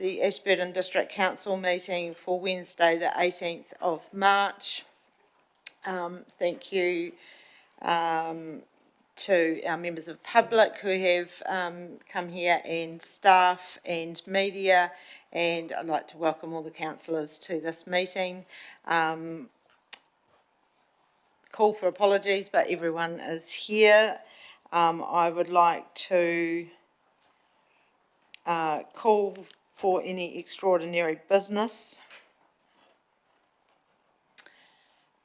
the Ashburton District Council meeting for Wednesday the 18th of March. Thank you to our members of public who have come here, and staff and media, and I'd like to welcome all the councillors to this meeting. Call for apologies, but everyone is here. I would like to call for any extraordinary business,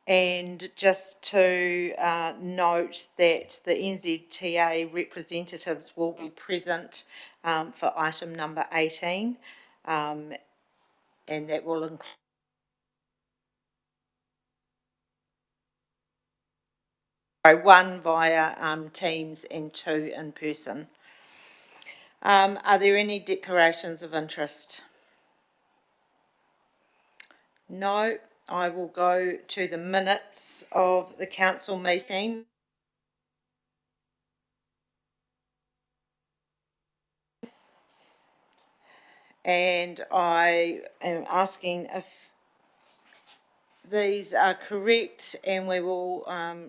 and just to note that the NZTA representatives will be present for item number 18, and that will include one via Teams and 2 in person. Are there any declarations of interest? No. I will go to the minutes of the council meeting. And I am asking if these are correct, and we will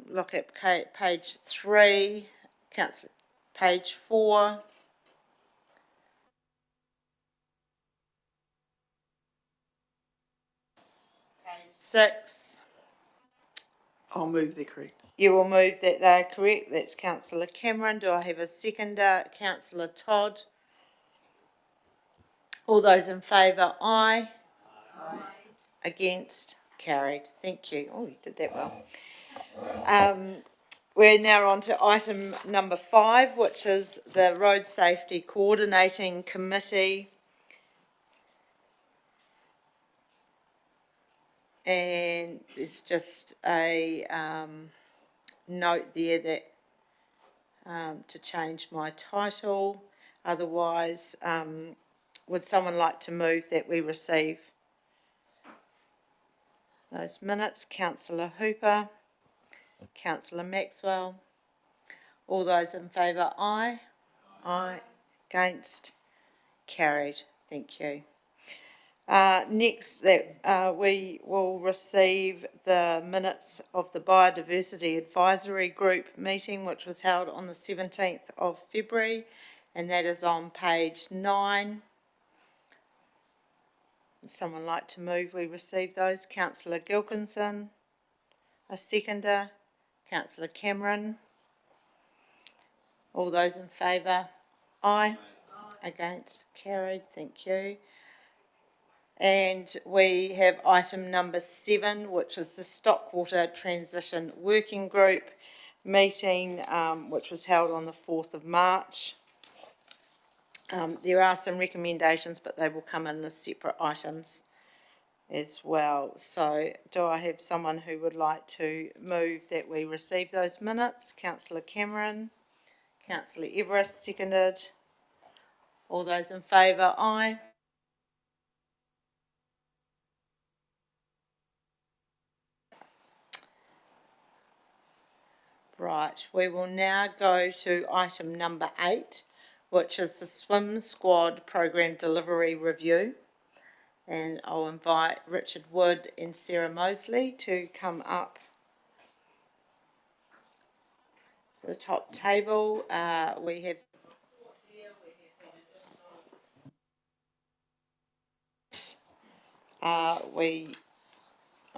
look at page 3, council, page 4, page 6. I'll move they're correct. You will move that they're correct. That's Councillor Cameron. Do I have a seconder? Councillor Todd. All those in favour, aye. Aye. Against? Carried. Thank you. Oh, you did that well. We're now on to item number 5, which is the Road Safety Coordinating Committee. And there's just a note there that to change my title. Otherwise, would someone like to move that we receive those minutes? Councillor Hooper, Councillor Maxwell. All those in favour, aye. Aye. Against? Carried. Thank you. Next, we will receive the minutes of the Biodiversity Advisory Group meeting, which was held on the 17th of February, and that is on page 9. Would someone like to move we receive those? Councillor Gilkinson. A seconder. Councillor Cameron. All those in favour? Aye. Aye. Against? Carried. Thank you. And we have item number 7, which is the Stockwater Transition Working Group meeting, which was held on the 4th of March. There are some recommendations, but they will come in as separate items as well. So do I have someone who would like to move that we receive those minutes? Councillor Cameron. Councillor Everest, seconded. All those in favour, aye. Right, we will now go to item number 8, which is the Swim Squad Program Delivery Review. And I'll invite Richard Wood and Sarah Mosley to come up to the top table. We have I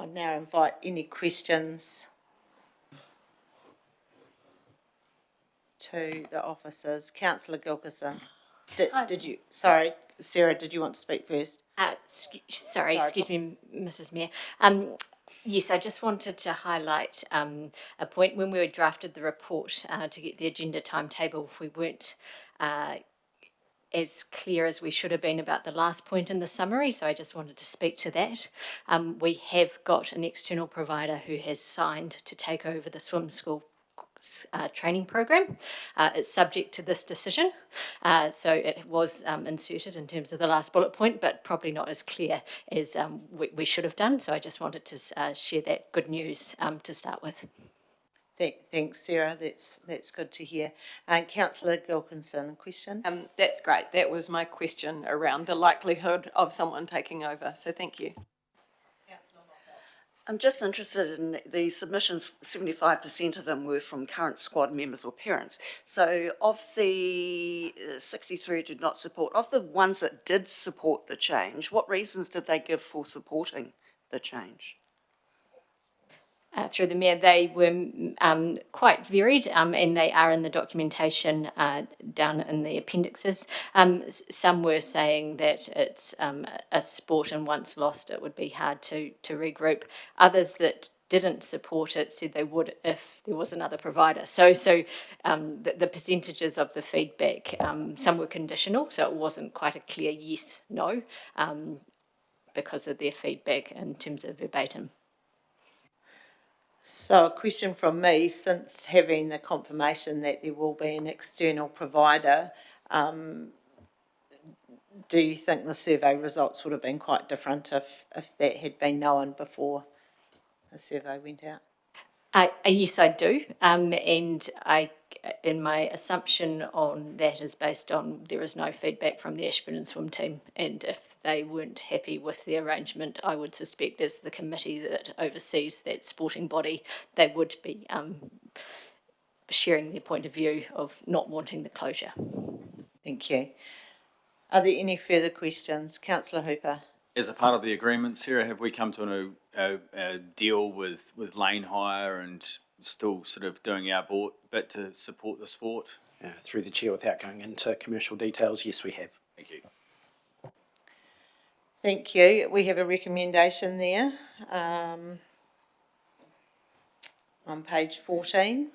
now invite any questions to the officers. Councillor Gilkinson, did you? Sorry, Sarah, did you want to speak first? Sorry, excuse me, Mrs. Mayor. Yes, I just wanted to highlight a point. When we drafted the report to get the agenda timetable, we weren't as clear as we should have been about the last point in the summary, so I just wanted to speak to that. We have got an external provider who has signed to take over the swim school training program. It's subject to this decision, so it was inserted in terms of the last bullet point, but probably not as clear as we should have done. So I just wanted to share that good news to start with. Thanks, Sarah. That's good to hear. Councillor Gilkinson, question? That's great. That was my question around the likelihood of someone taking over. So thank you. I'm just interested in the submissions, 75% of them were from current squad members or parents. So of the 63 did not support, of the ones that did support the change, what reasons did they give for supporting the change? Through the Mayor, they were quite varied, and they are in the documentation down in the appendixes. Some were saying that it's a sport, and once lost it would be hard to regroup. Others that didn't support it said they would if there was another provider. So the percentages of the feedback, some were conditional, so it wasn't quite a clear yes, no, because of their feedback in terms of verbatim. So a question from me, since having the confirmation that there will be an external provider, do you think the survey results would have been quite different if that had been known before the survey went out? Yes, I do, and my assumption on that is based on there is no feedback from the Ashburton swim team, and if they weren't happy with the arrangement, I would suspect as the committee that oversees that sporting body, they would be sharing their point of view of not wanting the closure. Thank you. Are there any further questions? Councillor Hooper. As a part of the agreement, Sarah, have we come to a deal with Lane Hire and still sort of doing our bit to support the sport? Through the chair, without going into commercial details, yes, we have. Thank you. Thank you. We have a recommendation there on page 14.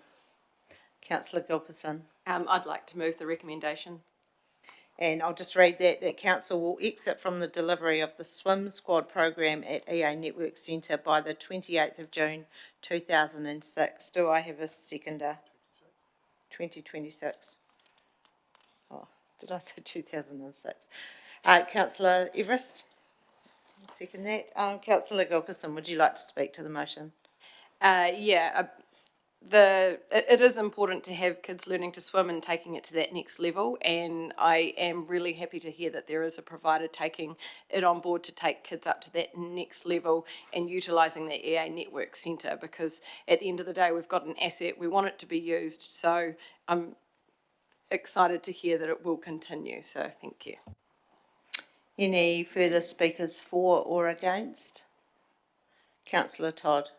Councillor Gilkinson. I'd like to move the recommendation. And I'll just read that council will exit from the delivery of the swim squad program at EA Network Centre by the 28th of June 2006. Do I have a seconder? 2026. Oh, did I say 2006? Councillor Everest, second that. Councillor Gilkinson, would you like to speak to the motion? It is important to have kids learning to swim and taking it to that next level, and I am really happy to hear that there is a provider taking it on board to take kids up to that next level and utilising the EA Network Centre, because at the end of the day we've got an asset, we want it to be used, so I'm excited to hear that it will continue, so thank you. Any further speakers for or against? Councillor Todd.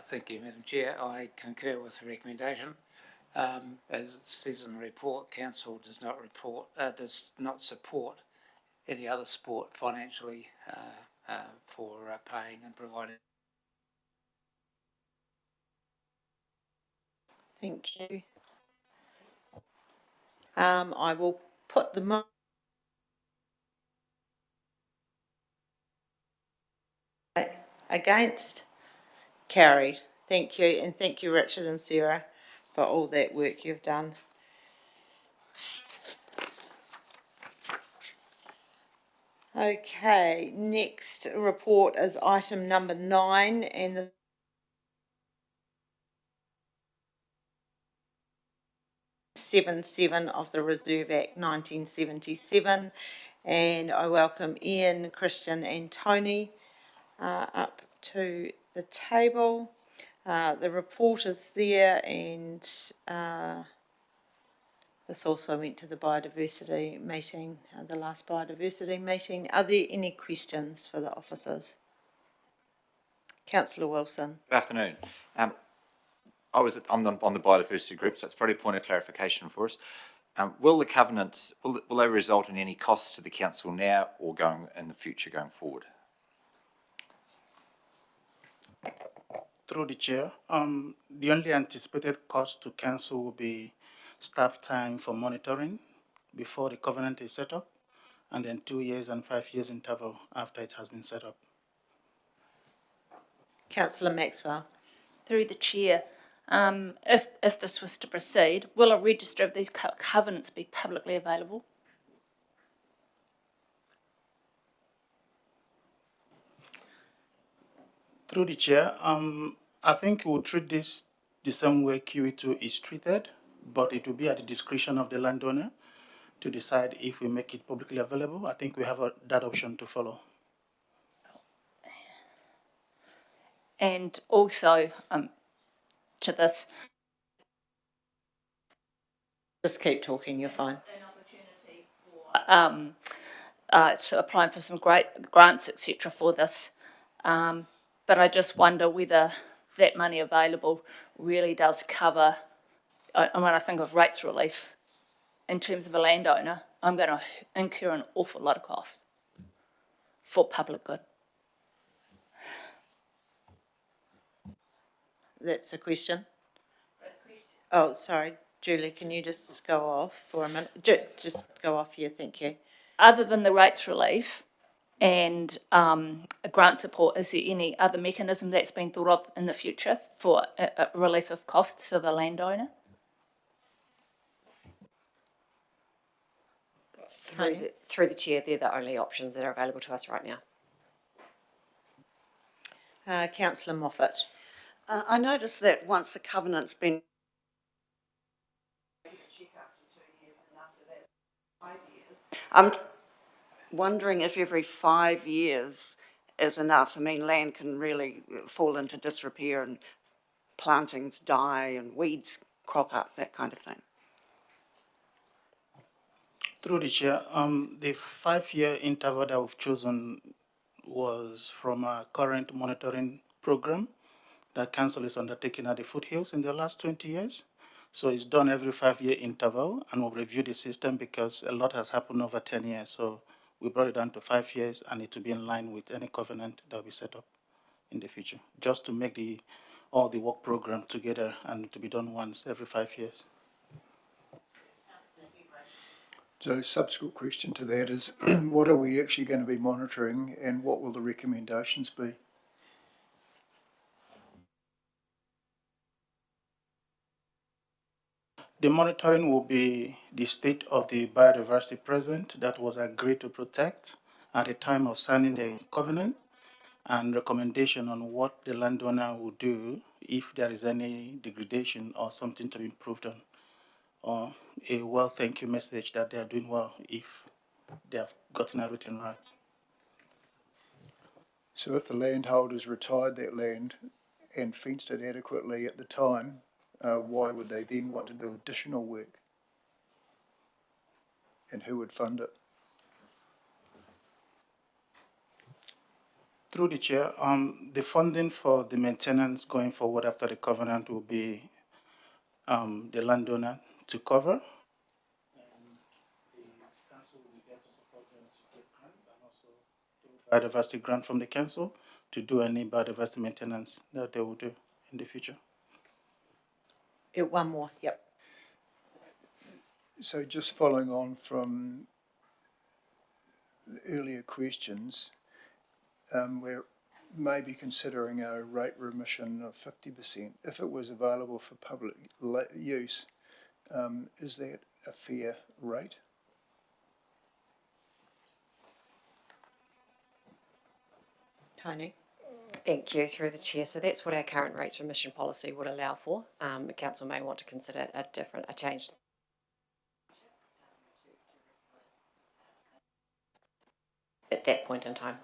Thank you, Madam Chair. I concur with the recommendation. As it says in the report, Council does not support any other sport financially for paying and providing. Thank you. I will put the against. Carried. Thank you, and thank you, Richard and Sarah, for all that work you've done. Okay, next report is item number 9, and the (7) of the Reserve Act 1977, and I welcome Ian, Christian and Tony up to the table. The report is there, and this also went to the biodiversity meeting, the last biodiversity meeting. Are there any questions for the officers? Councillor Wilson. Good afternoon. I'm on the biodiversity group, so it's probably a point of clarification for us. Will the covenants, will they result in any costs to the council now or going in the future going forward? Through the chair, the only anticipated cost to council will be staff time for monitoring before the covenant is set up, and then 2 years and 5 years interval after it has been set up. Councillor Maxwell. Through the chair, if this was to proceed, will a register of these covenants be publicly available? Through the chair, I think we'll treat this the same way QE2 is treated, but it will be at the discretion of the landowner to decide if we make it publicly available. I think we have that option to follow. And also, to this, Just keep talking, you're fine. so applying for some great grants, etc. for this. But I just wonder whether that money available really does cover, when I think of rates relief, in terms of a landowner, I'm going to incur an awful lot of costs for public good. That's a question. Oh, sorry, Julie, can you just go off for a minute? Just go off, yeah, thank you. Other than the rates relief and grant support, is there any other mechanism that's been thought of in the future for relief of costs to the landowner? Through the chair, they're the only options that are available to us right now. Councillor Moffat. I noticed that once the covenant's been I'm wondering if every 5 years is enough. I mean, land can really fall into disrepair and plantings die and weeds crop up, that kind of thing. Through the chair, the 5-year interval that we've chosen was from our current monitoring program that Council is undertaking at the foothills in the last 20 years. So it's done every 5-year interval, and we'll review the system because a lot has happened over 10 years. So we brought it down to 5 years, and it will be in line with any covenant that will be set up in the future, just to make all the work program together and to be done once every 5 years. So subsequent question to that is, what are we actually going to be monitoring and what will the recommendations be? The monitoring will be the state of the biodiversity present that was agreed to protect at the time of signing the covenant, and recommendation on what the landowner will do if there is any degradation or something to be improved on, or a well thank you message that they are doing well if they have gotten everything right. So if the landholders retired that land and fenced it adequately at the time, why would they then want to do additional work? And who would fund it? Through the chair, the funding for the maintenance going forward after the covenant will be the landowner to cover. And the council will be there to support them to get grants and also biodiversity grant from the council to do any biodiversity maintenance that they will do in the future. One more, yep. So just following on from the earlier questions, we're maybe considering a rate remission of 50% if it was available for public use. Is that a fair rate? Tony. Thank you, through the chair. So that's what our current rates remission policy would allow for. The council may want to consider a change. At that point in time.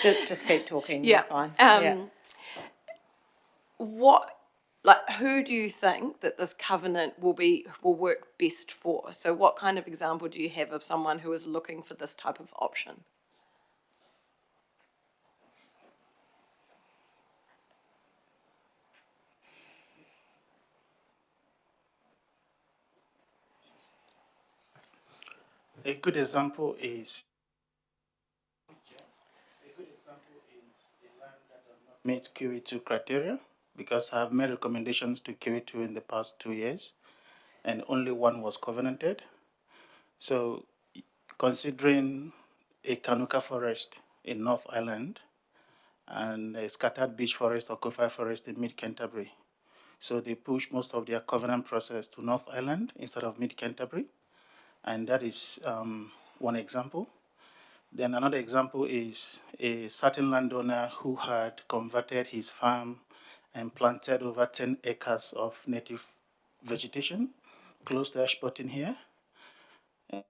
Just keep talking, Yeah. you're fine. Who do you think that this covenant will work best for? So what kind of example do you have of someone who is looking for this type of option? A good example is a land that does not meet QE2 criteria, because I have made recommendations to QE2 in the past 2 years, and only one was covenanted. So considering a Kanuka forest in North Island and a scattered beech forest or coffee forest in mid-Canterbury, so they push most of their covenant process to North Island instead of mid-Canterbury, and that is one example. Then another example is a certain landowner who had converted his farm and planted over 10 acres of native vegetation close to Ashburton here. And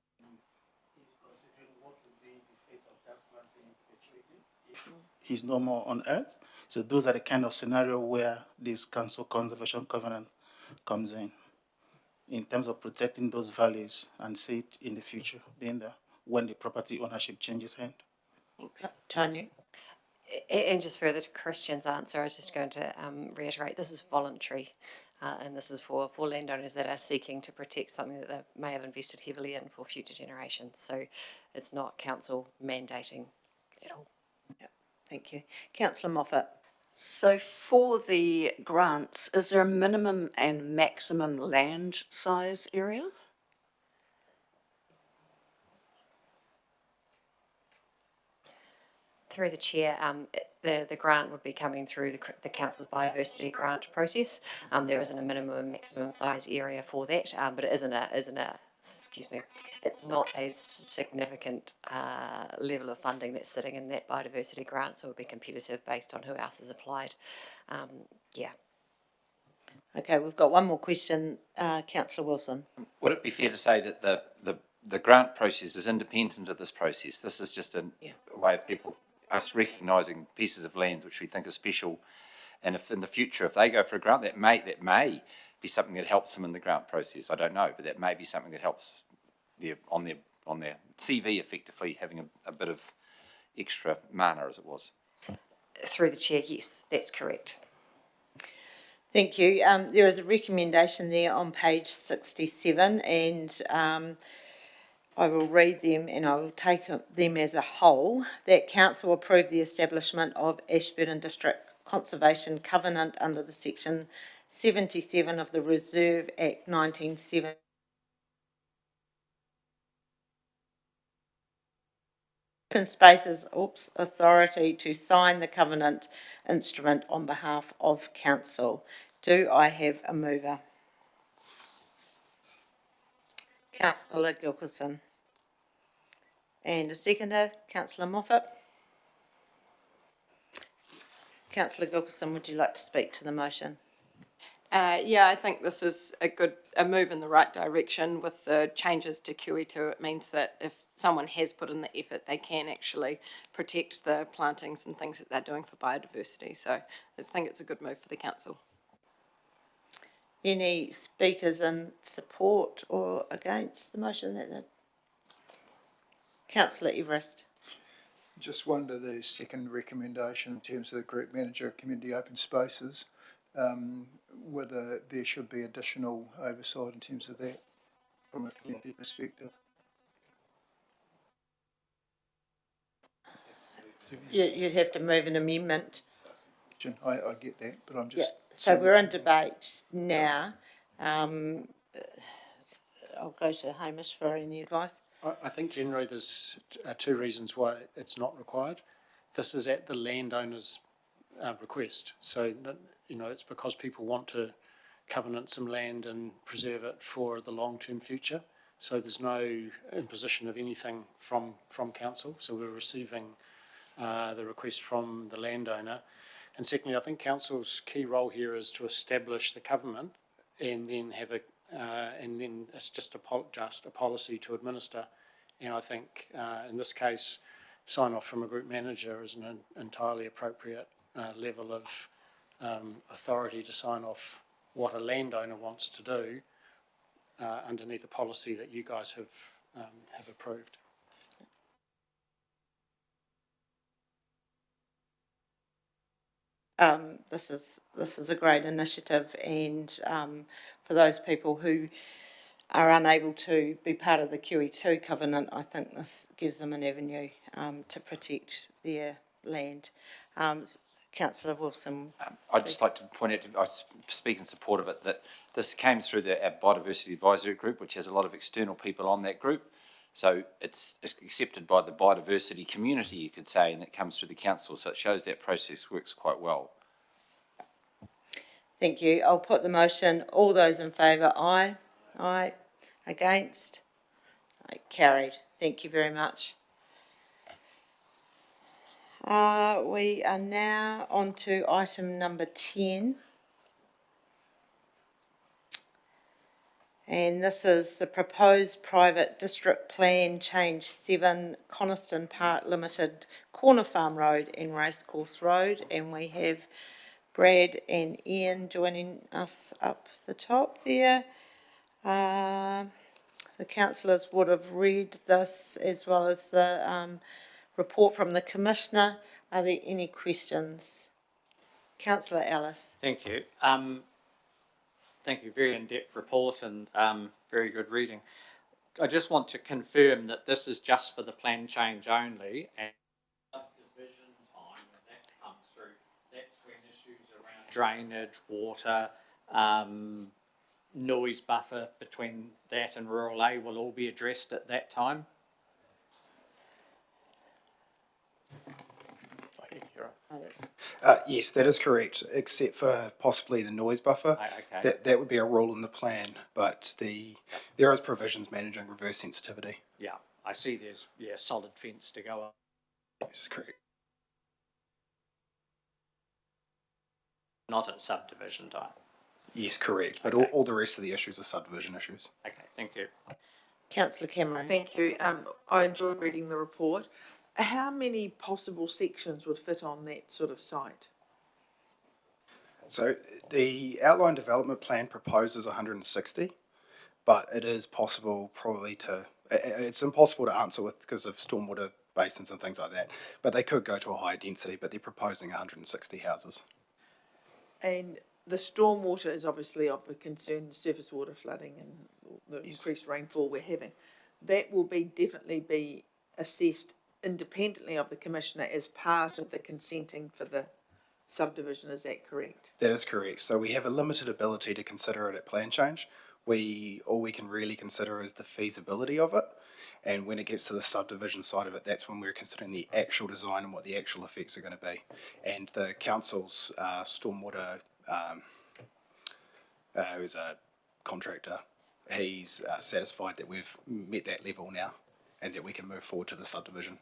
he's considering what would be the fate of that planting perpetuity if he's no more on earth. So those are the kind of scenario where this council conservation covenant comes in terms of protecting those values and see it in the future, being there when the property ownership changes hand. Tanya? And just further to Christian's answer, I was just going to reiterate, this is voluntary, and this is for landowners that are seeking to protect something that they may have invested heavily in for future generations. So it's not council mandating at all. Yep. Thank you. Councillor Moffat? So for the grants, is there a minimum and maximum land size area? Through the chair, the grant would be coming through the council's biodiversity grant process. There isn't a minimum and maximum size area for that, but it isn't a excuse me, it's not a significant level of funding that's sitting in that biodiversity grant, so it will be competitive based on who else has applied. Yeah. Okay, we've got one more question. Councillor Wilson. Would it be fair to say that the grant process is independent of this process? This is just a way of us recognising pieces of land which we think are special, and if in the future, if they go for a grant, that may be something that helps them in the grant process. I don't know, but that may be something that helps on their CV, effectively having a bit of extra mana, as it was. Through the chair, yes, that's correct. Thank you. There is a recommendation there on page 67, and I will read them and I will take them as a whole. That council approve the establishment of Ashburton District Conservation Covenant under the section 77 of the Reserve Act 1970. Open Spaces authority to sign the covenant instrument on behalf of council. Do I have a mover? Councillor Gilkerson. And a seconder, Councillor Moffat. Councillor Gilkerson, would you like to speak to the motion? Yeah, I think this is a move in the right direction with the changes to QE2. It means that if someone has put in the effort, they can actually protect the plantings and things that they're doing for biodiversity. So I think it's a good move for the council. Any speakers in support or against the motion? Councillor Everest. Just wonder the second recommendation in terms of the group manager of community open spaces, whether there should be additional oversight in terms of that from a community perspective. You'd have to move an amendment. I get that, but I'm just... Yeah. So we're in debate now. I'll go to Hamish for any advice. I think generally there's two reasons why it's not required. This is at the landowner's request. So, it's because people want to covenant some land and preserve it for the long-term future. So there's no imposition of anything from council. So we're receiving the request from the landowner. And secondly, I think council's key role here is to establish the covenant and then have and then it's just a policy to administer. And I think in this case, sign off from a group manager is an entirely appropriate level of authority to sign off what a landowner wants to do underneath a policy that you guys have approved. This is a great initiative, and for those people who are unable to be part of the QE2 covenant, I think this gives them an avenue to protect their land. Councillor Wilson. I'd just like to point out, I speak in support of it, that this came through our Biodiversity Advisory Group, which has a lot of external people on that group. So it's accepted by the biodiversity community, you could say, and it comes through the council. So it shows that process works quite well. Thank you. I'll put the motion. All those in favour, aye. Aye. Against? Aye. Carried. Thank you very much. We are now on to item number 10. And this is the proposed private district plan change 7 Coniston Park Limited, Corner Farm Road and Racecourse Road. And we have Brad and Ian joining us up the top there. So councillors would have read this as well as the report from the Commissioner. Are there any questions? Councillor Ellis. Thank you. Thank you. Very in-depth report and very good reading. I just want to confirm that this is just for the plan change only, and subdivision time when that comes through, that's when issues around drainage, water, noise buffer between that and rural A will all be addressed at that time. Oh, that's Yes, that is correct, except for possibly the noise buffer. Okay. That would be a rule in the plan, but there is provisions managing reverse sensitivity. Yeah, I see there's solid fence to go up. Yes, correct. Not at subdivision time. Yes, correct, but Okay. all the rest of the issues are subdivision issues. Okay, thank you. Councillor Cameron. Thank you. I enjoyed reading the report. How many possible sections would fit on that sort of site? So the outline development plan proposes 160, but it is possible probably it's impossible to answer with because of stormwater basins and things like that, but they could go to a higher density, but they're proposing 160 houses. And the stormwater is obviously of a concern, surface water flooding and the increased rainfall we're having. That will definitely be assessed independently of the Commissioner as part of the consenting for the subdivision, is that correct? That is correct. So we have a limited ability to consider it at plan change. All we can really consider is the feasibility of it. And when it gets to the subdivision side of it, that's when we're considering the actual design and what the actual effects are going to be. And the council's stormwater, who's a contractor, he's satisfied that we've met that level now and that we can move forward to the subdivision.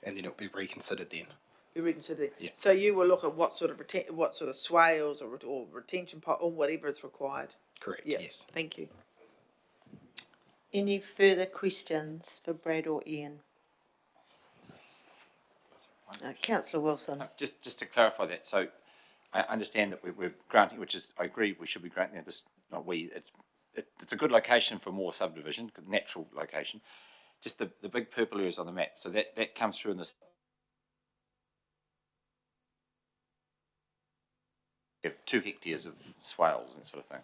And then it'll be reconsidered then. Be reconsidered. Yeah. So you will look at what sort of swales or retention pot or whatever is required. Correct. Yeah. Yes. Thank you. Any further questions for Brad or Ian? Councillor Wilson. Just to clarify that, so I understand that we're granting, which is, I agree, we should be granting this, not we, it's a good location for more subdivision, natural location. Just the big purple areas on the map, so that comes through in this. 2 hectares of swales and sort of thing.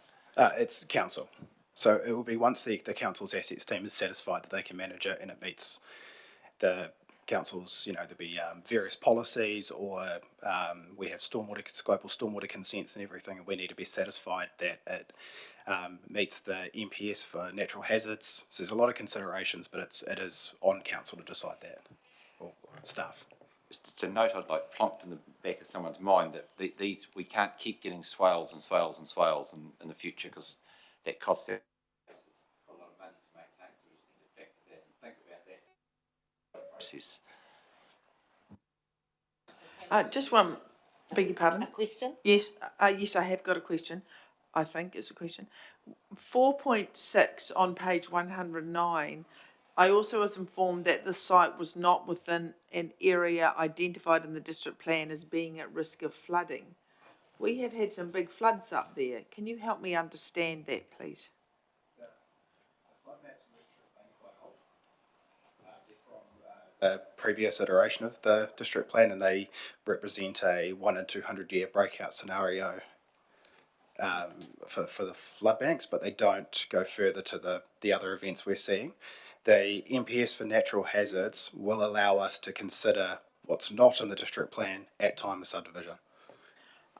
It's council. So it will be once the council's assets team is satisfied that they can manage it and it meets the council's, there'll be various policies or we have global stormwater consents and everything, and we need to be satisfied that it meets the MPS for natural hazards. So there's a lot of considerations, but it is on council to decide that, or staff. Just a note I'd like plonked in the back of someone's mind that these we can't keep getting swales and swales and swales in the future because that costs a lot of money to maintain. So we just need to factor that and think about that process. Just one, beg your pardon. A question? Yes, yes, I have got a question. I think it's a question. 4.6 on page 109. I also was informed that the site was not within an area identified in the district plan as being at risk of flooding. We have had some big floods up there. Can you help me understand that, please? The previous iteration of the district plan, and they represent a 1 in 200 year breakout scenario for the flood banks, but they don't go further to the other events we're seeing. The MPS for natural hazards will allow us to consider what's not in the district plan at time of subdivision.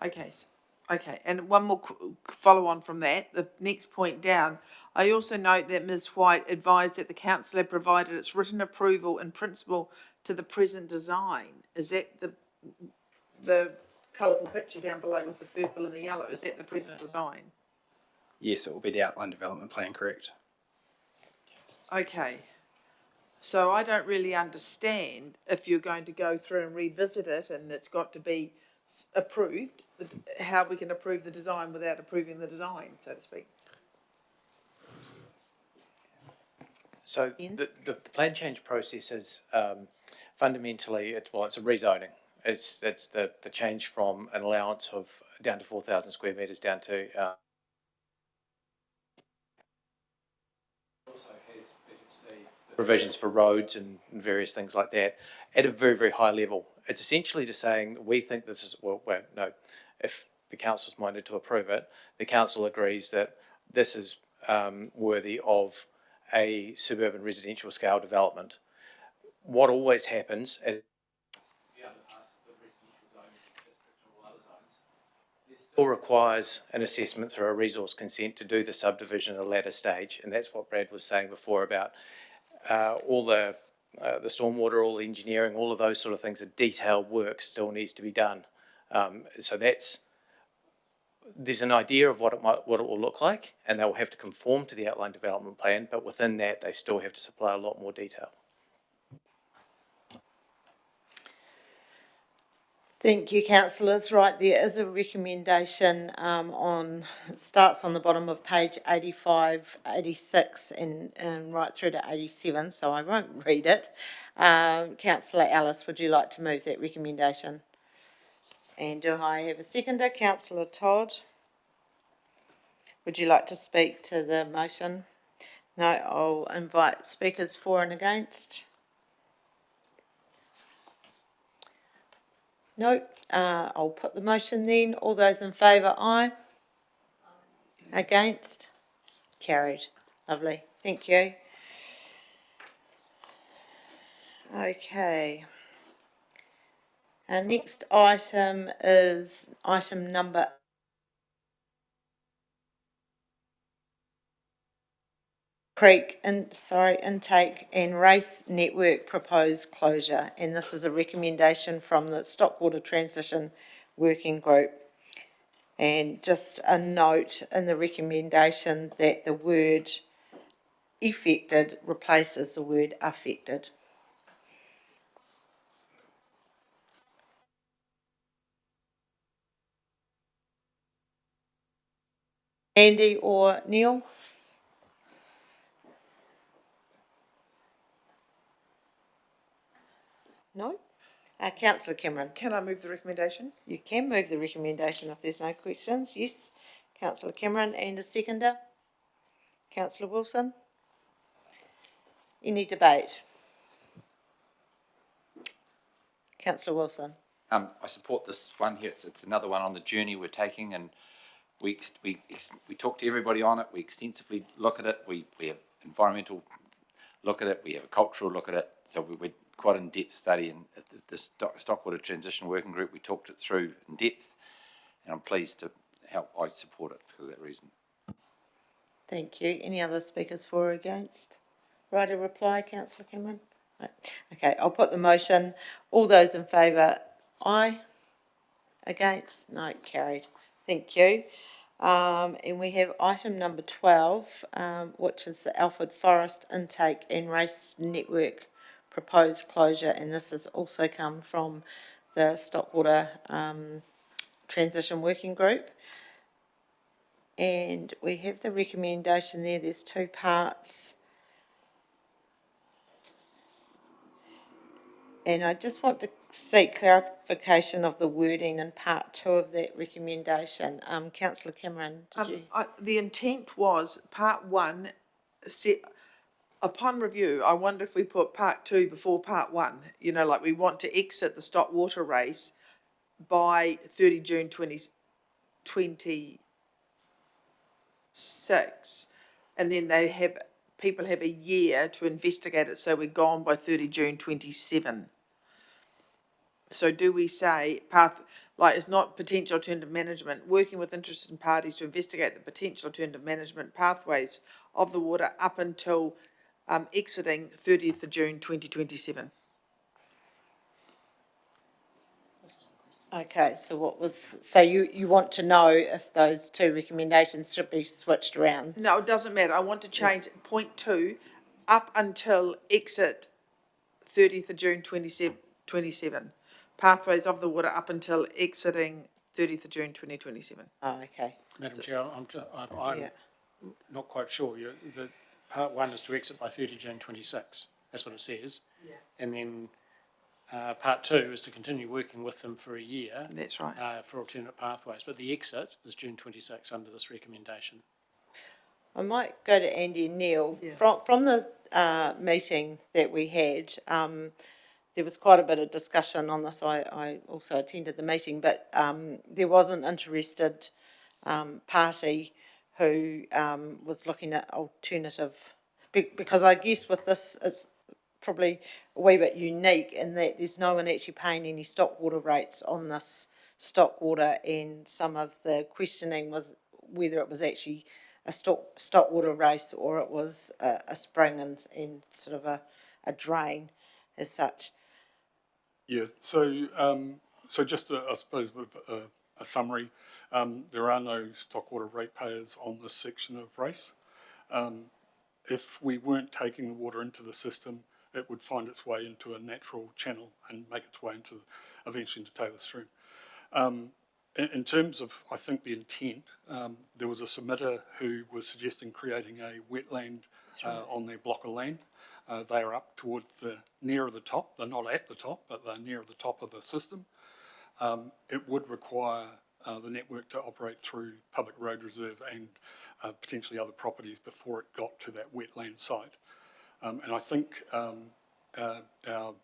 Okay, and one more follow on from that, the next point down. I also note that Ms White advised that the council had provided its written approval in principle to the present design. Is that the colourful picture down below with the purple and the yellow? Is that the present design? Yes, it will be the outline development plan, correct? Okay. So I don't really understand if you're going to go through and revisit it and it's got to be approved, how we can approve the design without approving the design, so to speak. So the plan change process is fundamentally, it's a rezoning. It's the change from an allowance of down to 4,000 square metres down to also has provisions for roads and various things like that at a very, very high level. It's essentially just saying we think this is, no, if the council's minded to approve it, the council agrees that this is worthy of a suburban residential scale development. What always happens is the other parts of the residential zone, district and all other zones, there still requires an assessment through a resource consent to do the subdivision at a latter stage, and that's what Brad was saying before about all the stormwater, all the engineering, all of those sort of things. The detailed work still needs to be done. So there's an idea of what it will look like, and they will have to conform to the outline development plan, but within that they still have to supply a lot more detail. Thank you, councillors. Right, there is a recommendation it starts on the bottom of page 85, 86 and right through to 87, so I won't read it. Councillor Ellis, would you like to move that recommendation? And do I have a seconder? Councillor Todd. Would you like to speak to the motion? No, I'll invite speakers for and against. No, I'll put the motion then. All those in favour, aye. Against? Carried. Lovely. Thank you. Okay. Our next item is item number intake and race network proposed closure, and this is a recommendation from the Stockwater Transition Working Group. And just a note in the recommendation that the word effected replaces the word affected. Andy or Neil? No? Councillor Cameron. Can I move the recommendation? You can move the recommendation if there's no questions. Yes. Councillor Cameron, and a seconder. Councillor Wilson. Any debate? Councillor Wilson. I support this one here. It's another one on the journey we're taking, and we talk to everybody on it. We extensively look at it. We have environmental look at it. We have a cultural look at it. So we're quite in-depth study, and the Stockwater Transition Working Group, we talked it through in depth, and I'm pleased to help. I support it because of that reason. Thank you. Any other speakers for or against? Right, a reply, Councillor Cameron? No. Okay, I'll put the motion. All those in favour, aye. Against? No, carried. Thank you. And we have item number 12, which is the Alford Forest Intake and Race Network proposed closure, and this has also come from the Stockwater Transition Working Group. And we have the recommendation there. There's two parts. And I just want to seek clarification of the wording in part 2 of that recommendation. Councillor Cameron, did you? The intent was part 1 set. Upon review, I wonder if we put part 2 before part 1. You know, like we want to exit the Stockwater race by 30 June 2026, and then people have a year to investigate it, so we're gone by 30 June 27. So do we say it's not potential alternative management, working with interested parties to investigate the potential alternative management pathways of the water up until exiting 30th of June 2027. Okay, so you want to know if those two recommendations should be switched around? No, it doesn't matter. I want to change point 2 up until exit 30th of June 27. Pathways of the water up until exiting 30th of June 2027. Oh, okay. Madam Chair, I'm Yeah. not quite sure. The part one is to exit by 30 June 26. That's what it says. Yeah. And then part two is to continue working with them for a year. That's right. For alternate pathways. But the exit is June 26 under this recommendation. I might go to Andy and Neil. Yeah. From the meeting that we had, there was quite a bit of discussion on this. I also attended the meeting, but there was an interested party who was looking at alternative, because I guess with this it's probably a wee bit unique in that there's no one actually paying any stock water rates on this stock water, and some of the questioning was whether it was actually a stock water race or it was a spring and sort of a drain as such. Yeah, so just I suppose a summary. There are no stock water ratepayers on this section of Race. If we weren't taking the water into the system, it would find its way into a natural channel and make its way into eventually into Taylor Stream. In terms of, I think, the intent, there was a submitter who was suggesting creating a wetland on their block of land. They are up towards the nearer the top. They're not at the top, but they're near the top of the system. It would require the network to operate through public road reserve and potentially other properties before it got to that wetland site. And I think our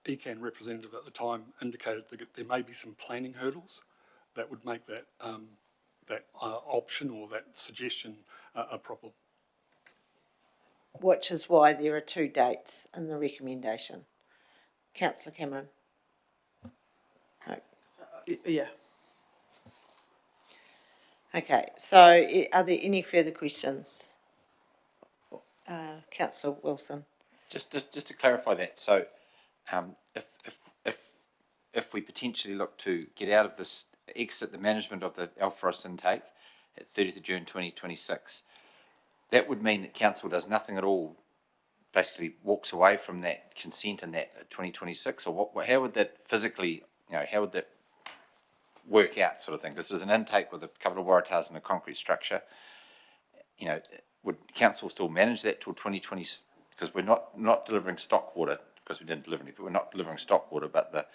ECAN representative at the time indicated that there may be some planning hurdles that would make that option or that suggestion a problem. Which is why there are two dates in the recommendation. Councillor Cameron. No. Yeah. Okay, so are there any further questions? Councillor Wilson. Just to clarify that, so if we potentially look to get out of this, exit the management of the Alford intake at 30th of June 2026, that would mean that council does nothing at all, basically walks away from that consent in that 2026, or what? How would that physically, how would that work out, sort of thing? This is an intake with a couple of waratahs and a concrete structure. Would council still manage that till 2020? Because we're not delivering stock water, because we didn't deliver any, but we're not delivering stock water. But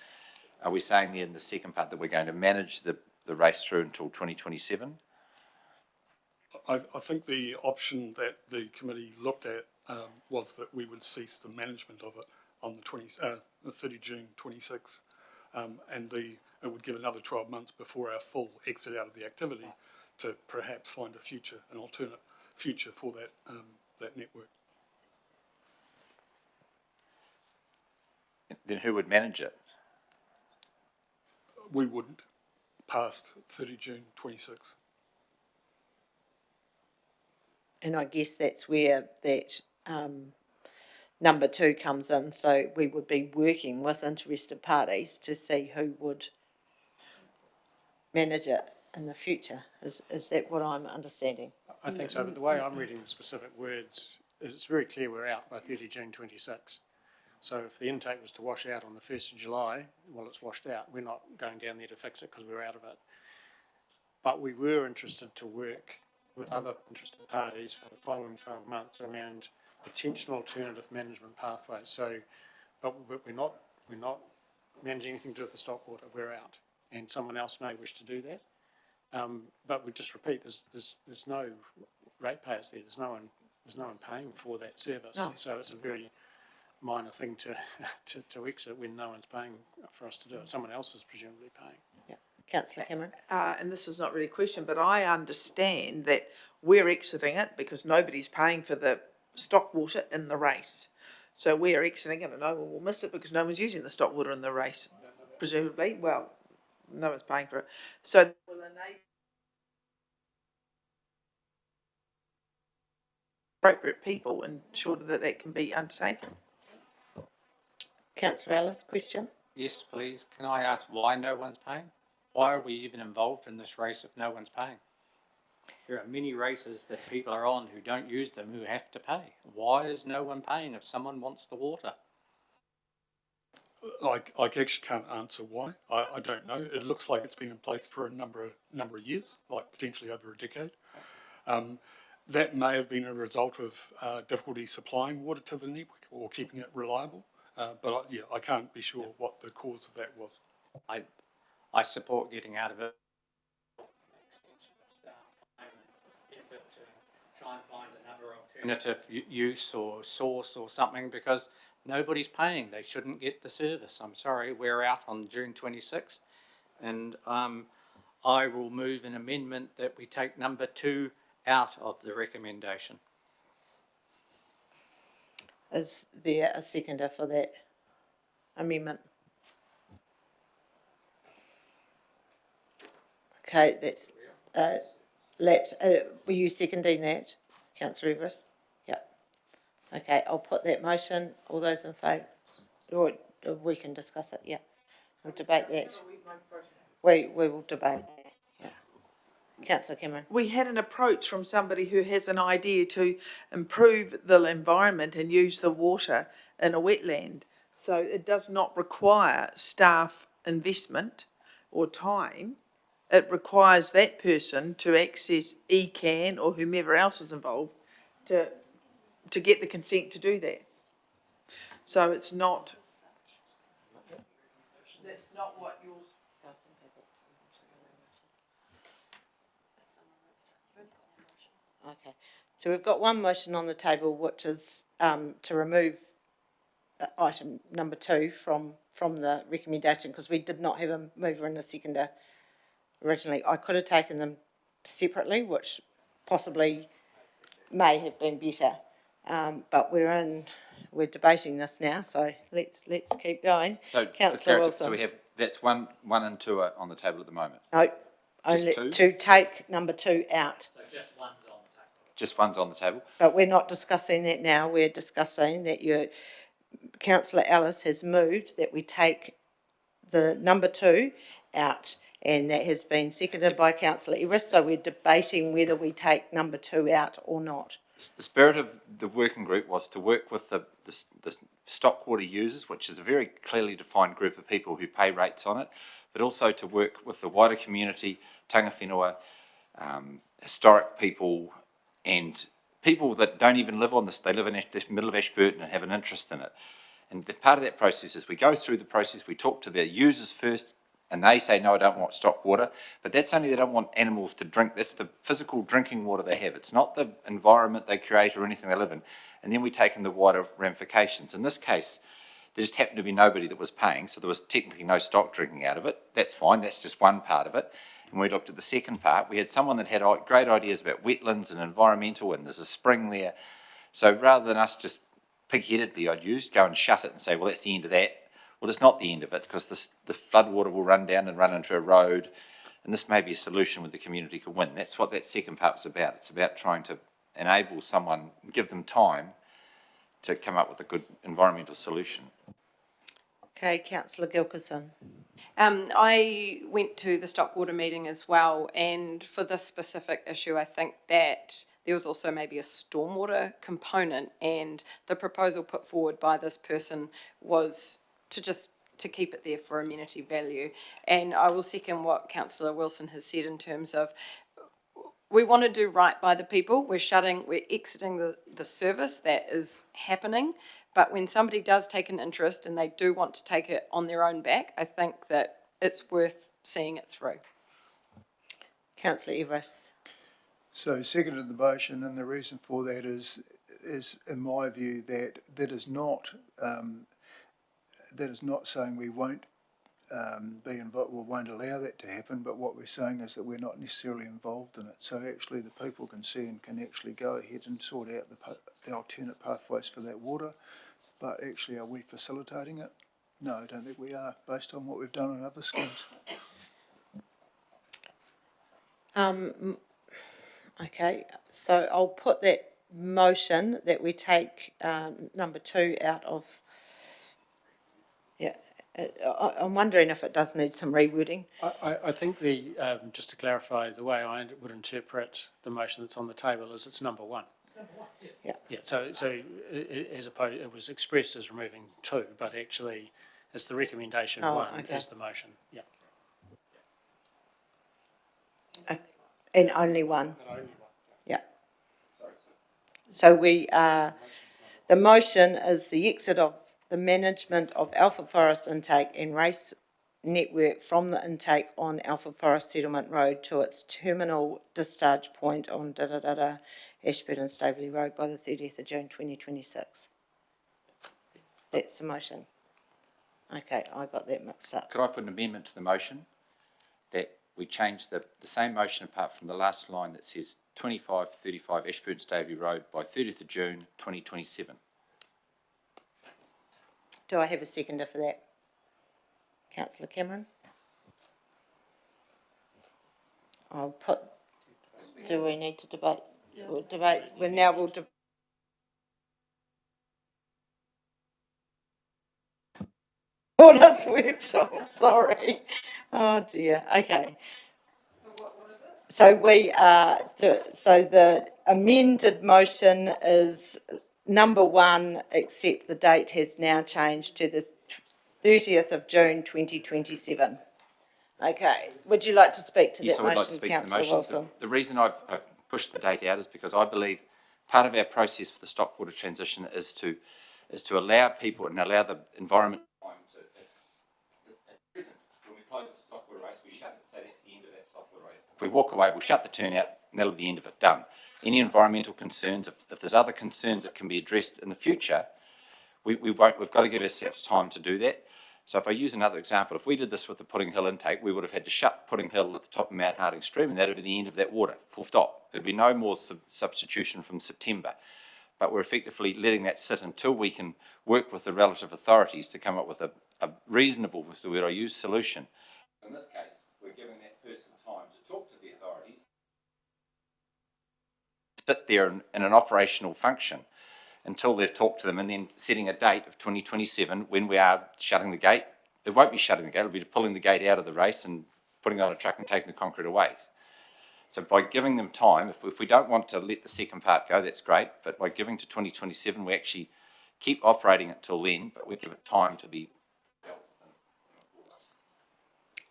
are we saying there in the second part that we're going to manage the race through until 2027? I think the option that the committee looked at was that we would cease the management of it on the 30 June 26, and it would give another 12 months before our full exit out of the activity to perhaps find an alternate future for that network. Then who would manage it? We wouldn't, past 30 June 26. And I guess that's where that number two comes in. So we would be working with interested parties to see who would manage it in the future. Is that what I'm understanding? I think so, but the way I'm reading the specific words is it's very clear we're out by 30 June 26. So if the intake was to wash out on the 1st of July, well, it's washed out. We're not going down there to fix it because we're out of it. But we were interested to work with other interested parties for the following 12 months around potential alternative management pathways. So, but we're not managing anything to do with the stock water. We're out, and someone else may wish to do that. But we just repeat, there's no ratepayers there. There's no one paying for that service. No. So it's a very minor thing to exit when no one's paying for us to do it. Someone else is presumably paying. Yeah, Councillor Cameron. And this is not really a question, but I understand that we're exiting it because nobody's paying for the stock water in the race. So we're exiting it and no one will miss it because no one's using the stock water in the race, presumably. Well, no one's paying for it. So will enable appropriate people ensure that can be undertaken. Councillor Ellis, question? Yes, please. Can I ask why no one's paying? Why are we even involved in this race if no one's paying? There are many races that people are on who don't use them who have to pay. Why is no one paying if someone wants the water? I actually can't answer why. I don't know. It looks like it's been in place for a number of years, like potentially over a decade. That may have been a result of difficulty supplying water to the network or keeping it reliable. But I can't be sure what the cause of that was. I support getting out of it. Try and find another alternative use or source or something, because nobody's paying. They shouldn't get the service. I'm sorry, we're out on June 26th, and I will move an amendment that we take number 2 out of the recommendation. Is there a seconder for that amendment? Okay, that's lapsed. Were you seconding that, Councillor Everest? Yep. Okay, I'll put that motion. All those in favour? Or we can discuss it, yeah. We'll debate that. We will debate that, yeah. Councillor Cameron. We had an approach from somebody who has an idea to improve the environment and use the water in a wetland. So it does not require staff investment or time. It requires that person to access ECAN or whomever else is involved to get the consent to do that. So it's not, that's not what yours. Okay, so we've got one motion on the table, which is to remove item number 2 from the recommendation, because we did not have a mover and a seconder originally. I could have taken them separately, which possibly may have been better, but we're debating this now, so let's keep going. So, Councillor Wilson. So we have, that's one and 2 are on the table at the moment. No, Just only 2? to take number 2 out. So just one's on the table. Just one's on the table. But we're not discussing that now. We're discussing that Councillor Ellis has moved that we take the number 2 out, and that has been seconded by Councillor Everest. So we're debating whether we take number 2 out or not. The spirit of the working group was to work with the stock water users, which is a very clearly defined group of people who pay rates on it, but also to work with the wider community, tanga whenua, historic people, and people that don't even live on this. They live in the middle of Ashburton and have an interest in it. And the part of that process is we go through the process, we talk to the users first, and they say, no, I don't want stock water. But that's only they don't want animals to drink. That's the physical drinking water they have. It's not the environment they create or anything they live in. And then we take in the wider ramifications. In this case, there just happened to be nobody that was paying, so there was technically no stock drinking out of it. That's fine, that's just one part of it. And we looked at the second part. We had someone that had great ideas about wetlands and environmental, and there's a spring there. So rather than us just pig-headedly, I'd use, go and shut it and say, well, that's the end of that. Well, it's not the end of it, because the flood water will run down and run into a road, and this may be a solution where the community could win. That's what that second part was about. It's about trying to enable someone, give them time to come up with a good environmental solution. Okay, Councillor Gilkison. I went to the Stockwater meeting as well, and for this specific issue, I think that there was also maybe a stormwater component, and the proposal put forward by this person was to keep it there for amenity value. And I will second what Councillor Wilson has said in terms of we want to do right by the people. We're exiting the service that is happening. But when somebody does take an interest and they do want to take it on their own back, I think that it's worth seeing it through. Councillor Everest. So seconded the motion, and the reason for that is in my view that is not saying we won't be involved, or won't allow that to happen, but what we're saying is that we're not necessarily involved in it. So actually the people concerned can actually go ahead and sort out the alternate pathways for that water, but actually are we facilitating it? No, I don't think we are, based on what we've done on other schemes. Okay, so I'll put that motion that we take number 2 out of. Yeah, I'm wondering if it does need some rewording. I think just to clarify, the way I would interpret the motion that's on the table is it's number 1. Yeah. Yeah. So as opposed, it was expressed as removing 2, but actually It's the recommendation one is the motion, yeah. And only one? Yeah. So the motion is the exit of the management of Alford Forest intake and race network from the intake on Alford Forest Settlement Road to its terminal discharge point on Ashburton Staveley Road by the 30th of June 2026. That's the motion. Okay, I got that mixed up. Could I put an amendment to the motion that we change the same motion apart from the last line that says 2535 Ashburton Staveley Road by 30th of June 2027? Do I have a seconder for that? Councillor Cameron? I'll put, do we need to debate? We'll debate, we'll debate. Orders workshop, sorry. Oh dear, okay. So so the amended motion is number one, except the date has now changed to the 30th of June 2027. Okay, would you like to speak to that motion, Yes, I would like to speak to the motion. Wilson? The reason I've pushed the date out is because I believe part of our process for the stockwater transition is to allow people and allow the environment time to. At present, when we close the stockwater race, we shut it. So that's the end of that stockwater race. If we walk away, we'll shut the turnout, and that'll be the end of it. Done. Any environmental concerns, if there's other concerns that can be addressed in the future, we won't. We've got to give ourselves time to do that. So if I use another example, if we did this with the Pudding Hill intake, we would have had to shut Pudding Hill at the top of Mount Harding Stream, and that would be the end of that water, full stop. There'd be no more substitution from September. But we're effectively letting that sit until we can work with the relative authorities to come up with a reasonable, was the word I use, solution. In this case, we're giving that person time to talk to the authorities, sit there in an operational function until they've talked to them, and then setting a date of 2027 when we are shutting the gate. It won't be shutting the gate, it'll be pulling the gate out of the race and putting it on a truck and taking the concrete away. So by giving them time, if we don't want to let the second part go, that's great, but by giving to 2027, we actually keep operating it till then, but we give it time to be dealt with.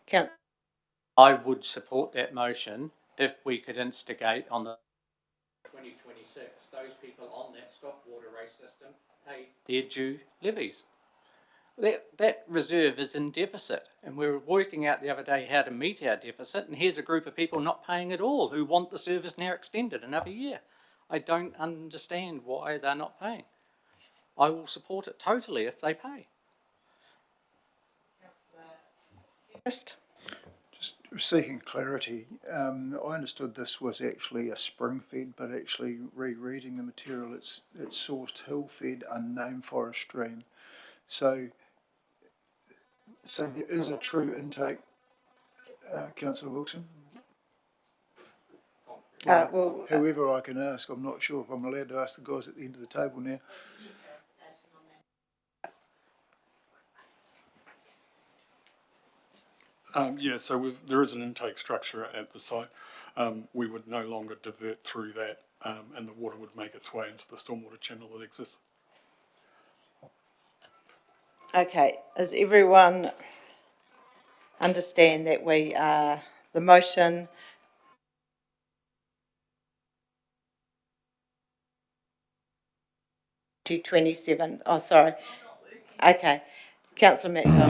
Councillor. I would support that motion if we could instigate on the 2026, those people on that stockwater race system pay their due levies. That reserve is in deficit, and we were working out the other day how to meet our deficit, and here's a group of people not paying at all who want the service now extended another year. I don't understand why they're not paying. I will support it totally if they pay. Just seeking clarity, I understood this was actually a spring-fed, but actually rereading the material, it's sourced hill-fed, unnamed forest stream. So there is a true intake, Councillor Wilson? Whoever I can ask, I'm not sure if I'm allowed to ask the guys at the end of the table now. Yeah, so there is an intake structure at the site. We would no longer divert through that, and the water would make its way into the stormwater channel that exists. Okay, does everyone understand that the motion to 27? Oh, sorry. Okay, Councillor Maxwell.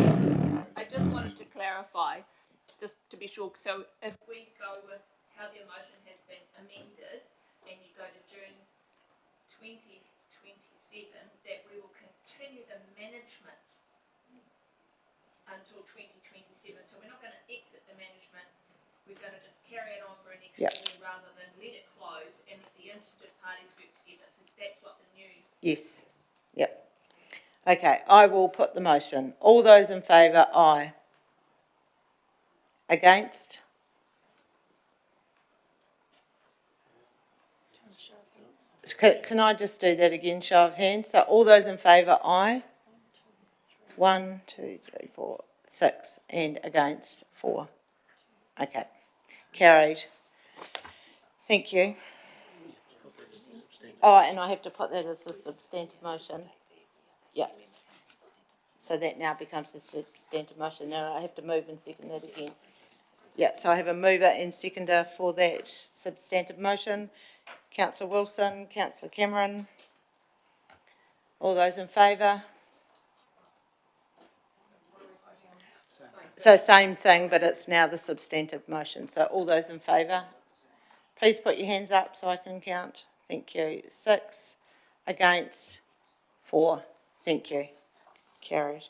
I just wanted to clarify, just to be sure, so if we go with how the motion has been amended and you go to June 2027, that we will continue the management until 2027. So we're not going to exit the management, we're going to just carry it on for an extra year rather than let it close and let the interested parties work together. So that's what the new... Yes, yep. Okay, I will put the motion. All those in favour, aye. Against? Can I just do that again, show of hands? So all those in favour, aye. 1, 2, 3, 4, 6, and against 4. Okay, carried. Thank you. Oh, and I have to put that as a substantive motion. Yeah. So that now becomes a substantive motion. Now I have to move and second that again. Yeah, so I have a mover and seconder for that substantive motion. Councillor Wilson, Councillor Cameron. All those in favour? So same thing, but it's now the substantive motion. So all those in favour, please put your hands up so I can count. Thank you. 6, against, 4. Thank you. Carried.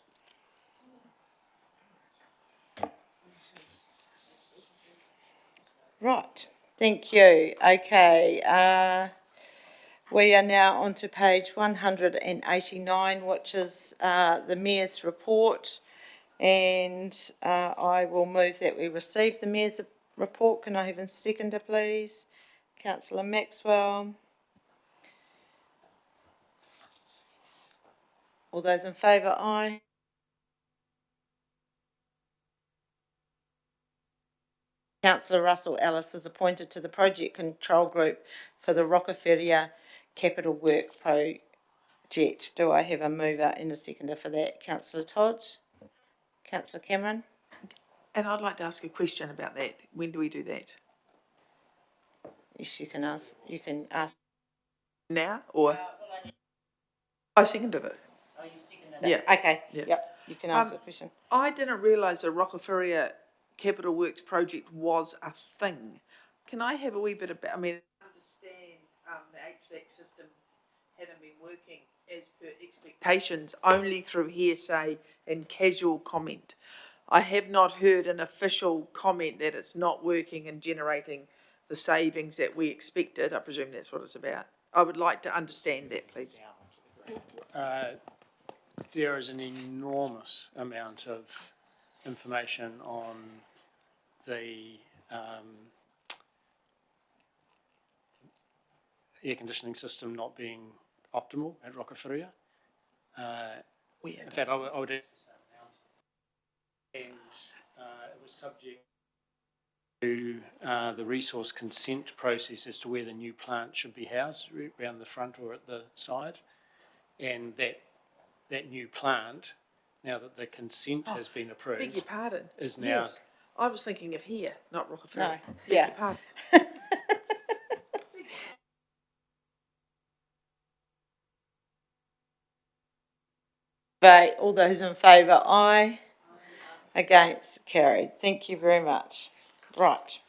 Right. Thank you. Okay. We are now on to page 189, which is the Mayor's report. And I will move that we receive the Mayor's report. Can I have a seconder, please? Councillor Maxwell. All those in favour, aye. Councillor Russell Ellis is appointed to the Project Control Group for the Rockefeller Capital Work Project. Do I have a mover and a seconder for that? Councillor Todd? Councillor Cameron? And I'd like to ask a question about that. When do we do that? Yes, you can ask. You can ask. Now or? I seconded it. Oh, you seconded it? Yeah. Okay. Yeah. Yep. You can ask the question. I didn't realise the Rockefeller Capital Works project was a thing. Can I have a wee bit about, I mean, I understand the HVAC system hadn't been working as per expectations, only through hearsay and casual comment. I have not heard an official comment that it's not working and generating the savings that we expected. I presume that's what it's about. I would like to understand that, please. There is an enormous amount of information on the air conditioning system not being optimal at Rockefeller. In fact, I would and it was subject to the resource consent process as to where the new plant should be housed, around the front or at the side, and that new plant, now that the consent has been approved, Beg your pardon. is now. Yes. I was thinking of here, not Rockefeller. No. Beg Yeah. your pardon. All those in favour, aye. Against, carried. Thank you very much. Right.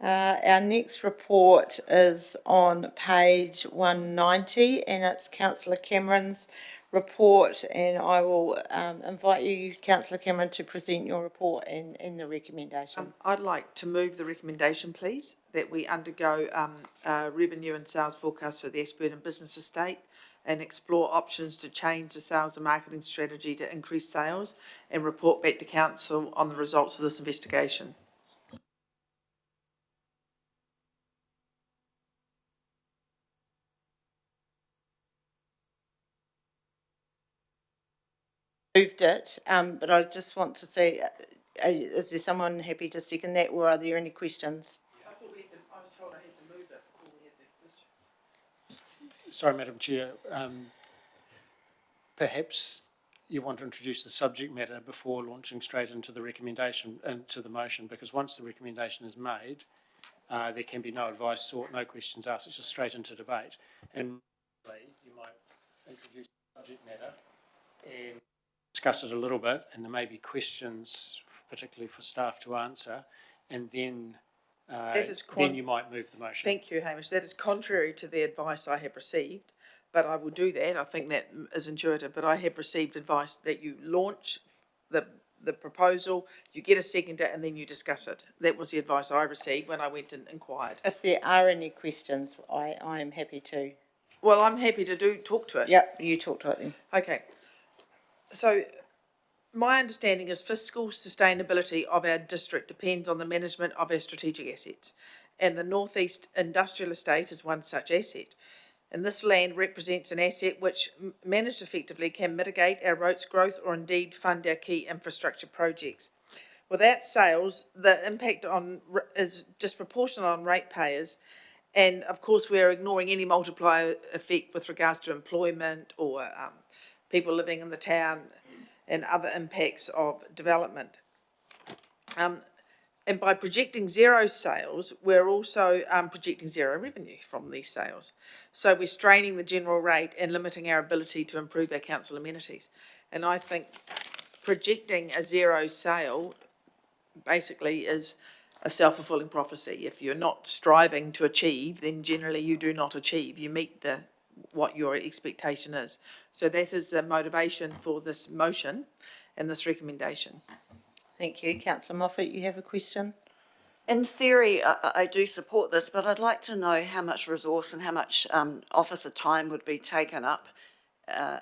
Our next report is on page 190, and it's Councillor Cameron's report, and I will invite you, Councillor Cameron, to present your report and the recommendation. I'd like to move the recommendation, please, that we undergo revenue and sales forecast for the Ashburton business estate and explore options to change the sales and marketing strategy to increase sales and report back to council on the results of this investigation. Moved it, but I just want to see, is there someone happy to second that, or are there any questions? I was told I had to move that before we had that question. Sorry, Madam Chair. Perhaps you want to introduce the subject matter before launching straight into the recommendation, into the motion, because once the recommendation is made, there can be no advice sought, no questions asked. It's just straight into debate. And you might introduce the subject matter and discuss it a little bit, and there may be questions, particularly for staff to answer, and then then you might move the motion. Thank you, Hamish. That is contrary to the advice I have received, but I will do that. I think that is intuitive, but I have received advice that you launch the proposal, you get a seconder, and then you discuss it. That was the advice I received when I went and inquired. If there are any questions, I am happy to. Well, I'm happy to talk to it. Yep, you talk to it then. Okay. So my understanding is fiscal sustainability of our district depends on the management of our strategic assets, and the North East Industrial Estate is one such asset. And this land represents an asset which, managed effectively, can mitigate our roads growth or indeed fund our key infrastructure projects. Without sales, the impact is disproportionate on ratepayers, And of course, we're ignoring any multiplier effect with regards to employment or people living in the town and other impacts of development. And by projecting zero sales, we're also projecting zero revenue from these sales. So we're straining the general rate and limiting our ability to improve our council amenities. And I think projecting a zero sale basically is a self-fulfilling prophecy. If you're not striving to achieve, then generally you do not achieve. You meet what your expectation is. So that is the motivation for this motion and this recommendation. Thank you. Councillor Moffat, you have a question? In theory, I do support this, but I'd like to know how much resource and how much officer time would be taken up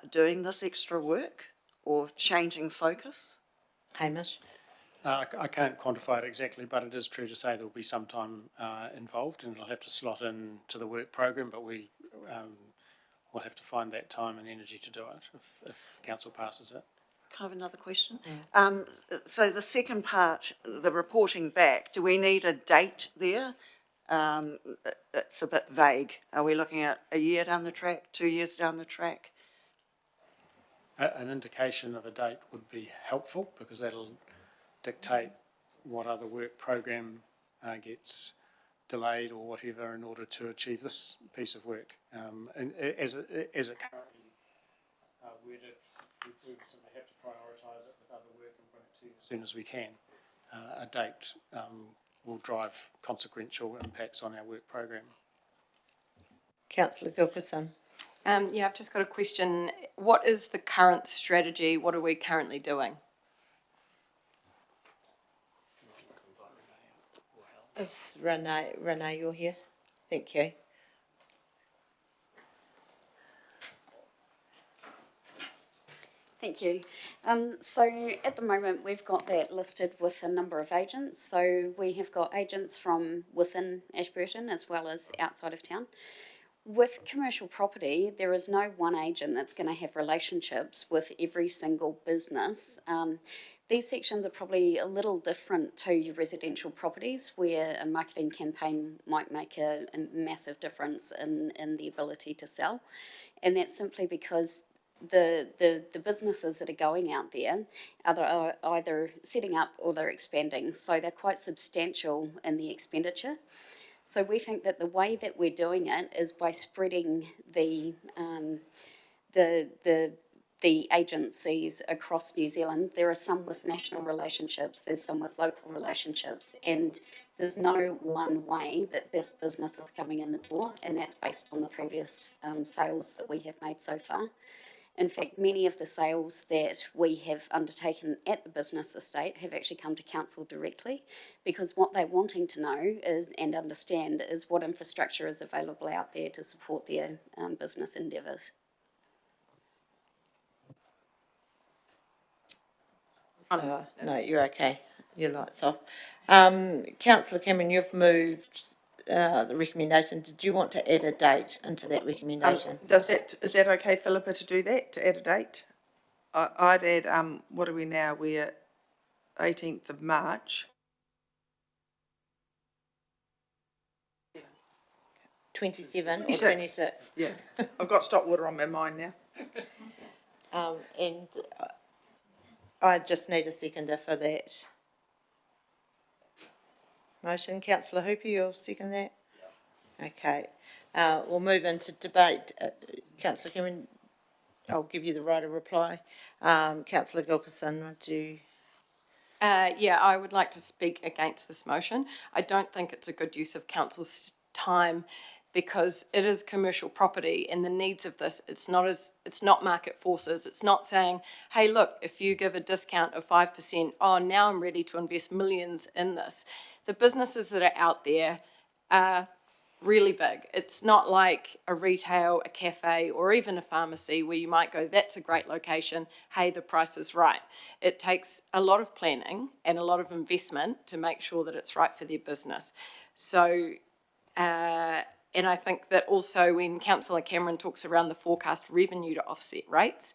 doing this extra work or changing focus. Hamish? I can't quantify it exactly, but it is true to say there will be some time involved, and it'll have to slot in to the work program, but we will have to find that time and energy to do it if council passes it. Can I have another question? So the second part, the reporting back, do we need a date there? It's a bit vague. Are we looking at a year down the track, 2 years down the track? An indication of a date would be helpful, because that'll dictate what other work program gets delayed or whatever in order to achieve this piece of work. And as it currently worded, we simply have to prioritise it with other work and bring it to you as soon as we can. A date will drive consequential impacts on our work program. Councillor Gilkerson. Yeah, I've just got a question. What is the current strategy? What are we currently doing? Is Renee, you're here? Thank you. Thank you. So at the moment we've got that listed with a number of agents. So we have got agents from within Ashburton as well as outside of town. With commercial property, there is no one agent that's going to have relationships with every single business. These sections are probably a little different to residential properties, where a marketing campaign might make a massive difference in the ability to sell. And that's simply because the businesses that are going out there are either setting up or they're expanding. So they're quite substantial in the expenditure. So we think that the way that we're doing it is by spreading the agencies across New Zealand. There are some with national relationships, there's some with local relationships, and there's no one way that this business is coming in the door, and that's based on the previous sales that we have made so far. In fact, many of the sales that we have undertaken at the business estate have actually come to council directly, because what they're wanting to know is and understand is what infrastructure is available out there to support their business endeavours. No, you're okay. Your light's off. Councillor Cameron, you've moved the recommendation. Did you want to add a date into that recommendation? Is that okay, Philippa, to do that, to add a date? I'd add, what are we now? We're 18th of March. 27 or 26? Yeah, I've got Stockwater on my mind now. And I just need a seconder for that motion. Councillor Hooper, you'll second that? Yeah. Okay. We'll move into debate. Councillor Cameron, I'll give you the right of reply. Councillor Gilkerson, would you? Yeah, I would like to speak against this motion. I don't think it's a good use of council's time, because it is commercial property, and the needs of this, it's not market forces. It's not saying, hey, look, if you give a discount of 5%, oh, now I'm ready to invest millions in this. The businesses that are out there are really big. It's not like a retail, a cafe, or even a pharmacy where you might go, that's a great location, hey, the price is right. It takes a lot of planning and a lot of investment to make sure that it's right for their business. So, and I think that also when Councillor Cameron talks around the forecast revenue to offset rates,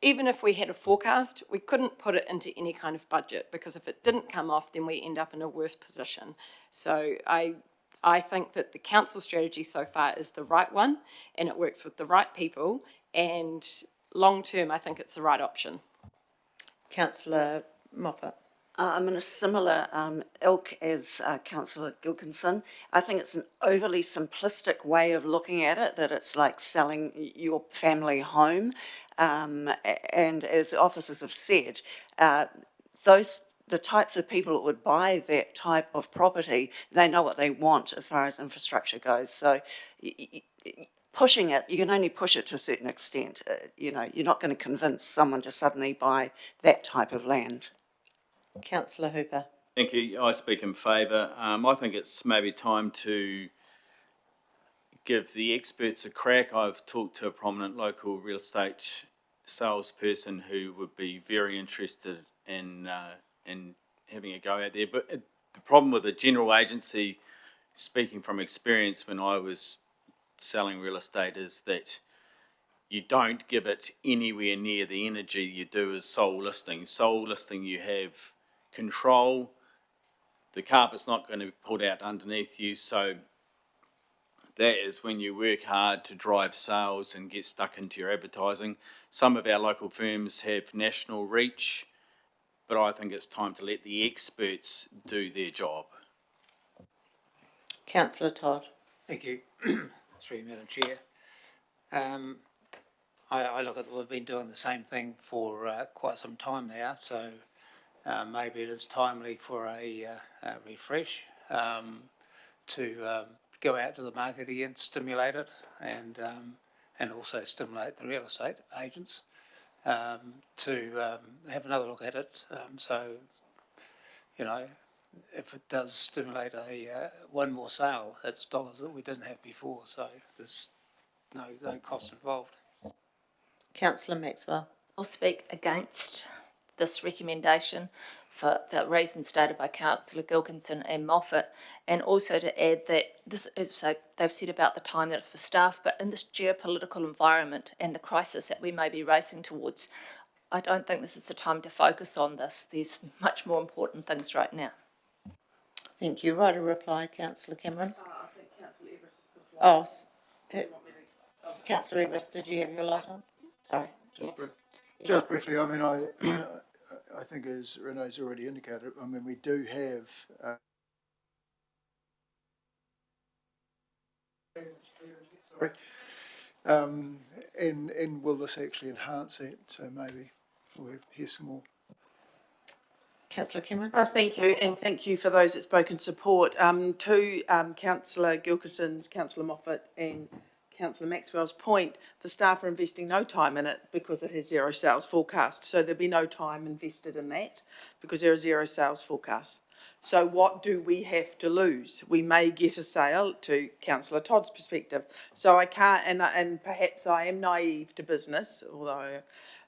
even if we had a forecast, we couldn't put it into any kind of budget, because if it didn't come off, then we end up in a worse position. So I I think that the council strategy so far is the right one, and it works with the right people, and long term, I think it's the right option. Councillor Moffat. I'm in a similar ilk as Councillor Gilkinson. I think it's an overly simplistic way of looking at it, that it's like selling your family home. And as the officers have said, the types of people that would buy that type of property, they know what they want as far as infrastructure goes. So pushing it, you can only push it to a certain extent. You're not going to convince someone to suddenly buy that type of land. Councillor Hooper. Thank you. I speak in favour. I think it's maybe time to give the experts a crack. I've talked to a prominent local real estate salesperson who would be very interested in having a go out there. But the problem with a general agency, speaking from experience when I was selling real estate, is that you don't give it anywhere near the energy you do as sole listing. Sole listing, you have control. The carpet's not going to be pulled out underneath you, so that is when you work hard to drive sales and get stuck into your advertising. Some of our local firms have national reach, but I think it's time to let the experts do their job. Councillor Todd. Thank you. Through you, Madam Chair. I look at, we've been doing the same thing for quite some time now, so maybe it is timely for a refresh to go out to the market again, stimulate it, and also stimulate the real estate agents to have another look at it. So, if it does stimulate one more sale, it's dollars that we didn't have before, so there's no cost involved. Councillor Maxwell. I'll speak against this recommendation for the reasons stated by Councillor Gilkinson and Moffat, and also to add that this is, so they've said about the time that it's for staff, but in this geopolitical environment and the crisis that we may be racing towards, I don't think this is the time to focus on this. There's much more important things right now. Thank you. Right, a reply, Councillor Cameron. I think Councillor Everest. Councillor Everest, did you have your light on? Sorry. Just briefly, I mean, I think as Renee's already indicated, I mean, we do have and will this actually enhance it? So maybe we'll hear some more. Councillor Cameron. Thank you, and thank you for those that spoke in support. To Councillor Gilkinson's, Councillor Moffat and Councillor Maxwell's point, the staff are investing no time in it because it has zero sales forecast. So there'll be no time invested in that because there are zero sales forecasts. So what do we have to lose? We may get a sale, to Councillor Todd's perspective. So I can't, and perhaps I am naive to business, although,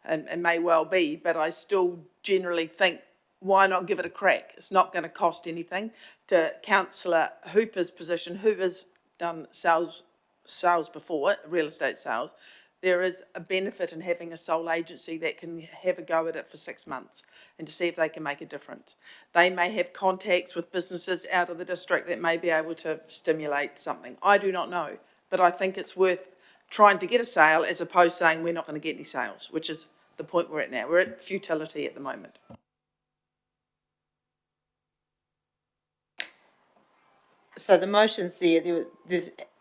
and may well be, but I still generally think, why not give it a crack? It's not going to cost anything. To Councillor Hooper's position, who has done sales before, real estate sales, there is a benefit in having a sole agency that can have a go at it for 6 months and to see if they can make a difference. They may have contacts with businesses out of the district that may be able to stimulate something. I do not know, but I think it's worth trying to get a sale as opposed to saying we're not going to get any sales, which is the point we're at now. We're at futility at the moment. So the motion's there.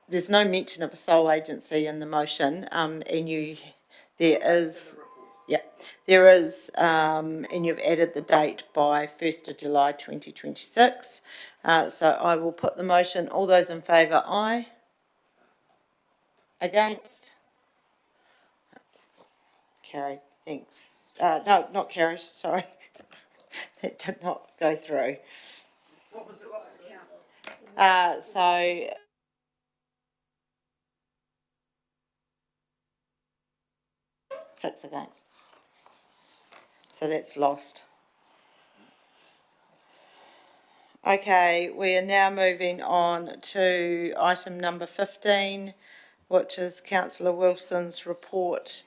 There's no mention of a sole agency in the motion, and there is, and you've added the date by 1st of July 2026. So I will put the motion. All those in favour, aye. Against? Carried. Thanks. No, not carried. Sorry, that did not go through. What was the count? So. Six against. So that's lost. Okay, we are now moving on to item number 15, which is Councillor Wilson's report.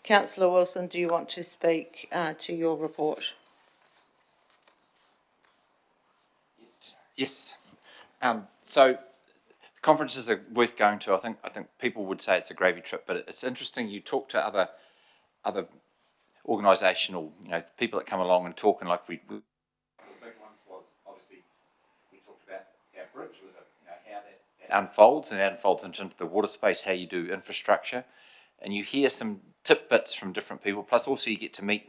Councillor Wilson, do you want to speak to your report? Yes. So conferences are worth going to. I think people would say it's a gravy trip, but it's interesting. You talk to other organisational, people that come along and talk, and like the big ones was obviously we talked about our bridge was how that unfolds, and it unfolds into the water space, how you do infrastructure, and you hear some tidbits from different people. Plus, also you get to meet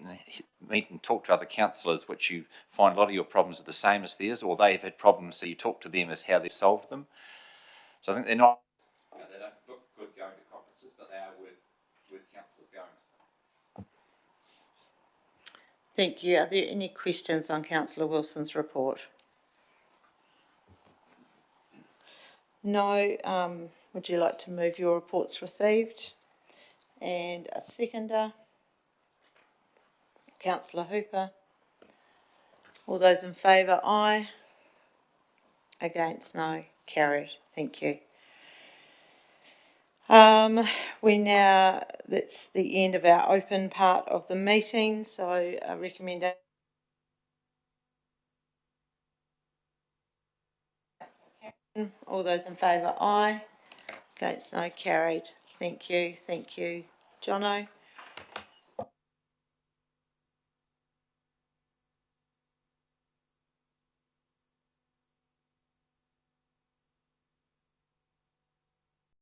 and talk to other councillors, which you find a lot of your problems are the same as theirs, or they've had problems, so you talk to them as how they've solved them. So I think they're not, they don't look good going to conferences, but they are worth councillors going to. Thank you. Are there any questions on Councillor Wilson's report? No. Would you like to move your reports received? And a seconder? Councillor Hooper. All those in favour, aye. Against, no. Carried. Thank you. That's the end of our open part of the meeting, so I recommend it. All those in favour, aye. Against, no. Carried. Thank you. Thank you, Jono.